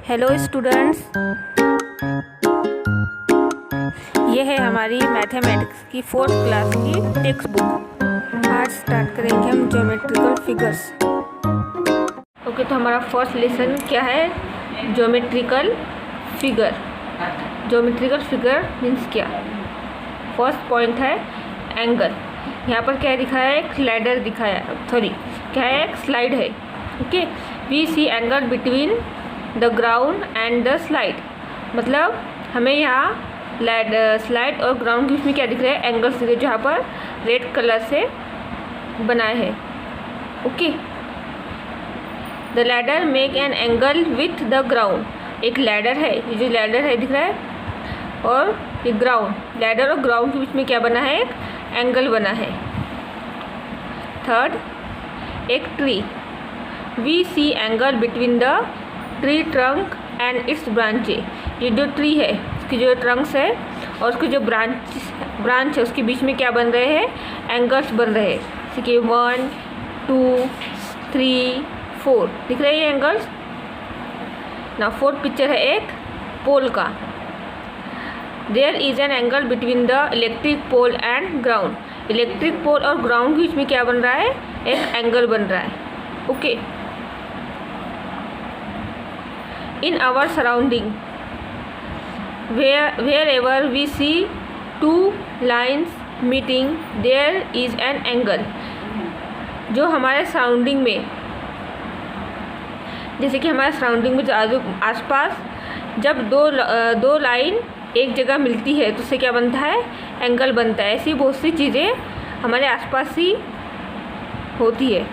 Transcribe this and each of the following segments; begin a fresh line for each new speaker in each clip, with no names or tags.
Hello students, ये है हमारी मैथमेटिक्स की 4th क्लास की टेक्स्ट बुक। आज स्टार्ट करेंगे हम ज्योमेट्रिकल फिगर्स। ओके, तो हमारा फर्स्ट लेसन क्या है? Geometrical figure. Geometrical figure means क्या? फर्स्ट पॉइंट है एंगल। यहाँ पर क्या दिखाया है? एक स्लाइडर दिखाया, क्या है? एक स्लाइड है। Okay, we see angle between the ground and the slide. मतलब हमें यहाँ स्लाइड और ग्राउंड के बीच में क्या दिख रहा है? एंगल्स दिख रहे हैं, जो यहाँ पर रेड कलर से बनाए हैं। Okay, the ladder make an angle with the ground. एक लैडर है, ये जो लैडर है दिख रहा है, और ये ग्राउंड, लैडर और ग्राउंड के बीच में क्या बना है? एक एंगल बना है। थर्ड, एक tree. We see angle between the tree trunk and its branches. ये जो ट्री है, उसकी जो ट्रंक्स है और उसके जो ब्रांच है, उसके बीच में क्या बन रहे हैं? एंगल्स बन रहे हैं। जैसे कि 1 2 3 4 दिख रहे हैं एंगल्स ना। फोर्थ पिक्चर है एक पोल का। There is an angle between the electric pole and ground. Electric pole और ग्राउंड के बीच में क्या बन रहा है? एक एंगल बन रहा है। Okay, in our surrounding, wherever we see two lines meeting, there is an angle। जो हमारे सराउंडिंग में, जैसे कि हमारे सराउंडिंग में जो आसपास जब दो लाइन एक जगह मिलती है तो उससे क्या बनता है? एंगल बनता है। ऐसी बहुत सी चीज़ें हमारे आसपास ही होती है।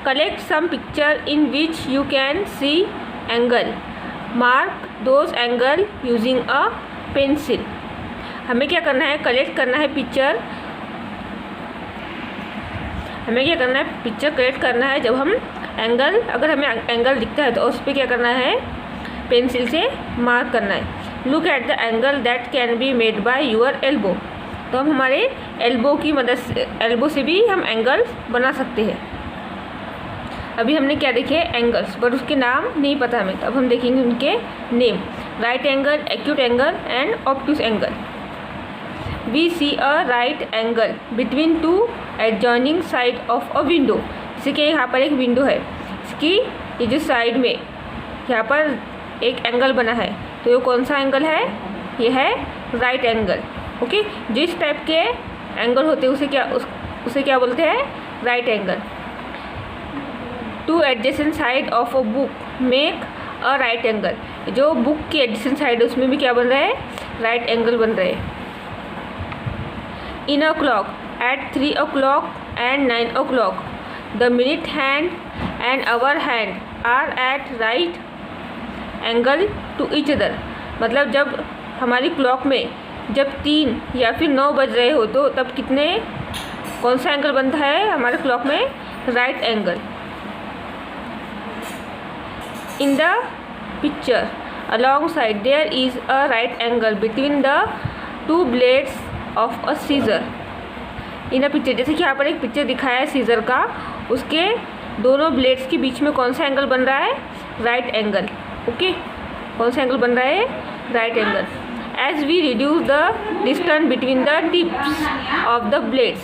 Collect some picture in which you can see angle, mark those angle using a pencil. हमें क्या करना है? कलेक्ट करना है पिक्चर। हमें क्या करना है? पिक्चर कलेक्ट करना है। जब हम एंगल, अगर हमें एंगल दिखता है तो उस पर क्या करना है? पेंसिल से मार्क करना है। Look at the angle that can be made by your elbow. तो हम हमारे एल्बो की मदद से, एल्बो से भी हम एंगल बना सकते हैं। अभी हमने क्या देखे? एंगल्स, बट उसके नाम नहीं पता हमें, तो अब हम देखेंगे उनके name. Right angle, acute angle and obtuse angle. We see a right angle between two adjoining side of a window. जैसे कि यहाँ पर एक विंडो है, इसकी ये जो साइड में यहाँ पर एक एंगल बना है, तो ये कौन सा एंगल है? ये है राइट एंगल। ओके, जिस टाइप के एंगल होते हैं उसे क्या बोलते हैं? Right angle. Two adjacent side of a book make a right angle. जो बुक की एडजेसेंट साइड है उसमें भी क्या बन रहा है? राइट एंगल बन रहे हैं। In a clock at 3 o'clock and 9 o'clock the minute hand and hour hand are at right angle to each other. मतलब जब हमारी क्लॉक में जब 3 या फिर 9 बज रहे हो तो तब कौन सा एंगल बनता है हमारे क्लॉक में? Right angle. In the picture alongside there is a right angle between the two blades of a scissor। in a picture, जैसे कि यहाँ पर एक पिक्चर दिखाया है सीजर का, उसके दोनों ब्लेड्स के बीच में कौन सा एंगल बन रहा है? Right angle. ओके, कौन सा एंगल बन रहा है? Right angle. As we reduce the distance between the tips of the blades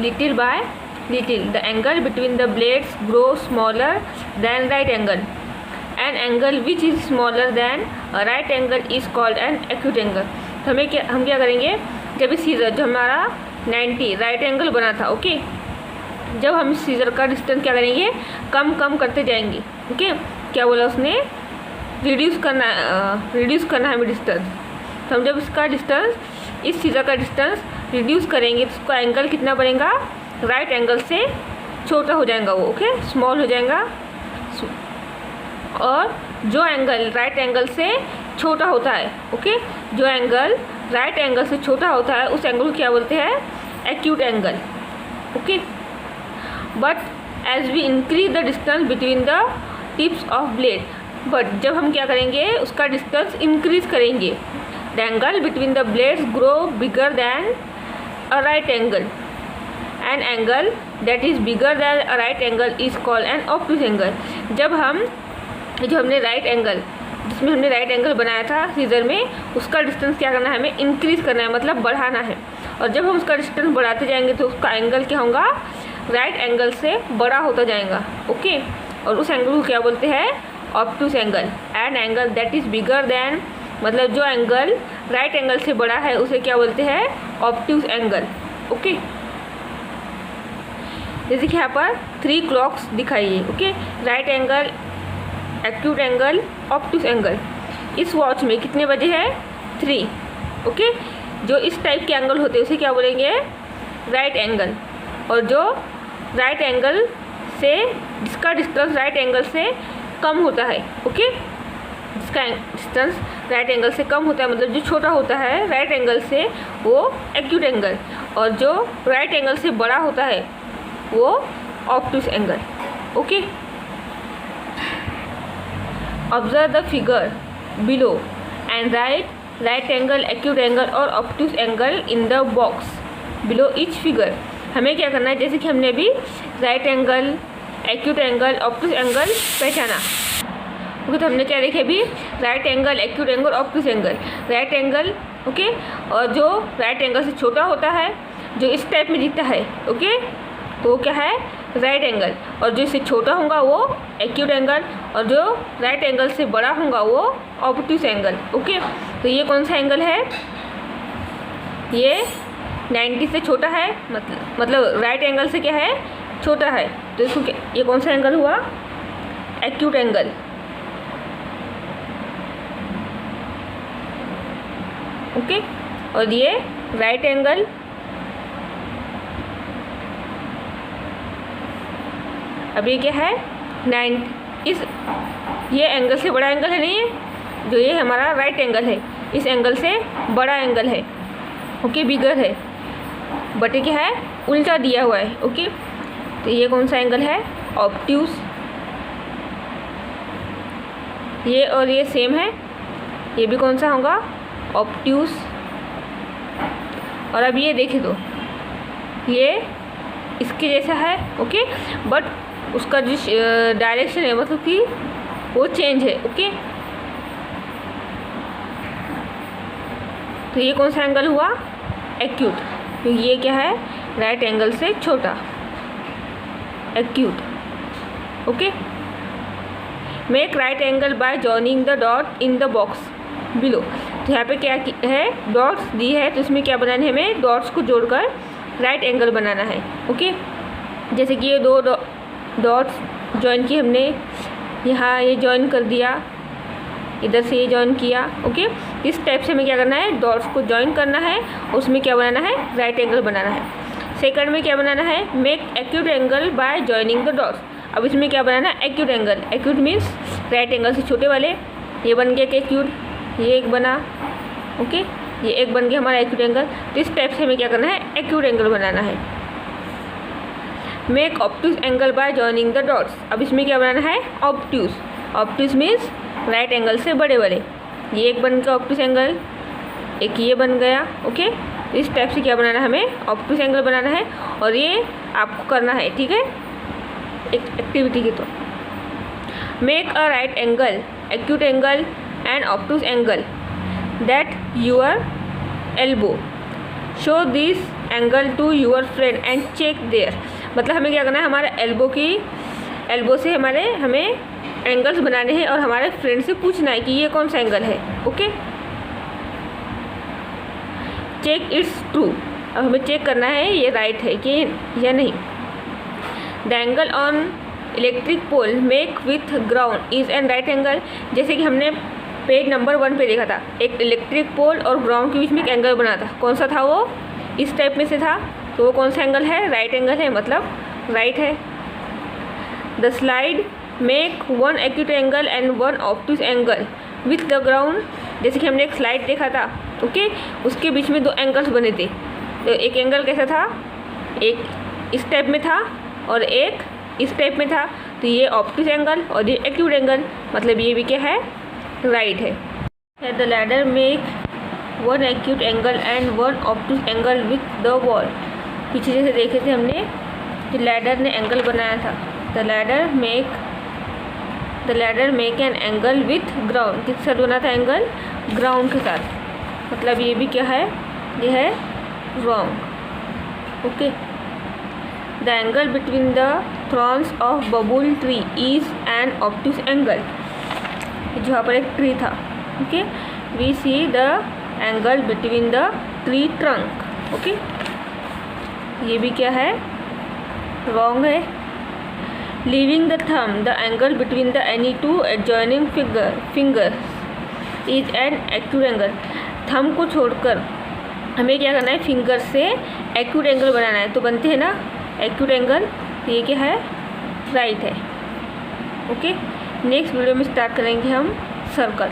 little by little, the angle between the blades grows smaller than right angle. An angle which is smaller than a right angle is called an acute angle। तो हम क्या करेंगे? जब इस scissor जो हमारा 90 right angle बना था, ओके, जब हम इस सीजर का डिस्टेंस क्या करेंगे? कम करते जाएंगे। ओके, क्या बोला उसने? रिड्यूस करना है हमें डिस्टेंस। तो हम जब इसका डिस्टेंस, इस सीजर का डिस्टेंस रिड्यूस करेंगे तो उसका एंगल कितना बनेगा? राइट एंगल से छोटा हो जाएगा वो। ओके, स्मॉल हो जाएगा। और जो एंगल राइट एंगल से छोटा होता है, ओके, जो एंगल राइट एंगल से छोटा होता है उस एंगल को क्या बोलते हैं? Acute angle. Okay, but as we increase the distance between the tips of blade, but जब हम क्या करेंगे? उसका डिस्टेंस इंक्रीज करेंगे। The angle between the blades grow bigger than a right angle. An angle that is bigger than a right angle is called an obtuse angle। जब हम जो हमने राइट एंगल, जिसमें हमने राइट एंगल बनाया था scissor में, उसका डिस्टेंस क्या करना है, हमें इंक्रीज़ करना है, मतलब बढ़ाना है। और जब हम उसका डिस्टेंस बढ़ाते जाएंगे तो उसका एंगल क्या होगा, राइट एंगल से बड़ा होता जाएगा। ओके, और उस एंगल को क्या बोलते हैं, obtuse angle. An angle that is bigger than, मतलब जो एंगल राइट एंगल से बड़ा है उसे क्या बोलते हैं, ऑब्टूस एंगल। ओके, जैसे कि यहाँ पर 3 क्लॉक्स दिखाइए। Okay, right angle, acute angle, obtuse angle. इस वॉच में कितने बजे है, 3। ओके, जो इस टाइप के एंगल होते हैं उसे क्या बोलेंगे, राइट एंगल। और जो राइट एंगल से, जिसका डिस्टेंस राइट एंगल से कम होता है, ओके, जिसका डिस्टेंस राइट एंगल से कम होता है, मतलब जो छोटा होता है राइट एंगल से, वो एक्यूट एंगल। और जो राइट एंगल से बड़ा होता है वो obtuse angle. Okay, observe the figure below and right angle, acute angle और obtuse angle in the box below each figure. हमें क्या करना है, जैसे कि हमने अभी right angle, acute angle, obtuse angle पहचाना। ओके, तो हमने क्या देखे अभी, right angle, acute angle, obtuse angle. Right angle, okay, और जो राइट एंगल से छोटा होता है, जो इस टाइप में दिखता है, ओके, तो वो क्या है, राइट एंगल। और जो इससे छोटा होगा वो एक्यूट एंगल, और जो राइट एंगल से बड़ा होगा वो ऑब्टूस एंगल। ओके, तो ये कौन सा एंगल है, ये 90 से छोटा है, मतलब राइट एंगल से क्या है, छोटा है। तो इसको क्या, ये कौन सा एंगल हुआ, एक्यूट एंगल। ओके, और ये राइट एंगल, अब ये क्या है, 9, ये एंगल से बड़ा एंगल है, नहीं है, जो ये हमारा राइट एंगल है, इस एंगल से बड़ा एंगल है। ओके, बिगर है, बट ये क्या है, उल्टा दिया हुआ है। ओके, तो ये कौन सा एंगल है, ऑब्ट्यूस। ये और ये सेम है, ये भी कौन सा होगा, ऑब्ट्यूस। और अब ये देखें तो ये इसके जैसा है। ओके, बट उसका जो डायरेक्शन है, मतलब कि वो चेंज है। ओके, तो ये कौन सा एंगल हुआ, एक्यूट, क्योंकि ये क्या है, राइट एंगल से छोटा, acute. Okay, make right angle by joining the dot in the box below. तो यहाँ पे क्या है, डॉट्स दी है, तो इसमें क्या बनाना है, हमें डॉट्स को जोड़कर राइट एंगल बनाना है। ओके, जैसे कि ये 2 डॉट्स ज्वाइन किए हमने, यहाँ ये ज्वाइन कर दिया, इधर से ये ज्वाइन किया। ओके, इस टाइप से हमें क्या करना है, डॉट्स को ज्वाइन करना है, उसमें क्या बनाना है, राइट एंगल बनाना है। सेकंड में क्या बनाना है, make acute angle by joining the dots. अब इसमें क्या बनाना है, acute angle. Acute means right angle से छोटे वाले, ये बन गया एक्यूट, ये एक बना। ओके, ये एक बन गया हमारा एक्यूट एंगल। तो इस टाइप से हमें क्या करना है, एक्यूट एंगल बनाना है। Make obtuse angle by joining the dots. अब इसमें क्या बनाना है, obtuse. Obtuse means right angle से बड़े वाले, ये एक बन गया ऑब्ट्यूस एंगल, एक ये बन गया। ओके, इस टाइप से क्या बनाना है, हमें ऑब्ट्यूस एंगल बनाना है, और ये आपको करना है, ठीक है, एक एक्टिविटी की। तो make a right angle, acute angle and obtuse angle that your elbow, show this angle to your friend and check there. मतलब हमें क्या करना है, हमारे एल्बो से हमें एंगल्स बनाने हैं, और हमारे फ्रेंड से पूछना है कि ये कौन सा एंगल है। Okay, check it's true. अब हमें चेक करना है ये राइट है कि या नहीं। The angle on electric pole make with ground is an right angle. जैसे कि हमने पेज नंबर 1 पे देखा था, एक इलेक्ट्रिक पोल और ग्राउंड के बीच में एक एंगल बना था, कौन सा था वो, इस टाइप में से था, तो वो कौन सा एंगल है, राइट एंगल है, मतलब राइट है। The slide make 1 acute angle and 1 obtuse angle with the ground. जैसे कि हमने एक स्लाइड देखा था, ओके, उसके बीच में 2 एंगल्स बने थे। तो एक एंगल कैसा था, एक इस टाइप में था और एक इस टाइप में था, तो ये ऑब्ट्यूस एंगल और ये एक्यूट एंगल, मतलब ये भी क्या है, राइट है। The ladder make 1 acute angle and 1 obtuse angle with the wall. पीछे जैसे देखे थे हमने कि लैडर ने एंगल बनाया था। The ladder make the ladder make an angle with ground, किसके साथ बना था एंगल? ग्राउंड के साथ, मतलब ये भी क्या है? ये है wrong. Okay, the angle between the thorns of babool tree is an obtuse angle, जो यहाँ पर एक ट्री था। Okay, we see the angle between the tree trunk. Okay, ये भी क्या है? रॉन्ग है। Leaving the thumb, the angle between the any two adjoining finger is an acute angle, thumb को छोड़कर हमें क्या करना है? फिंगर से एक्यूट एंगल बनाना है, तो बनते हैं ना एक्यूट एंगल, ये क्या है? राइट है। ओके, नेक्स्ट वीडियो में स्टार्ट करेंगे हम सर्कल।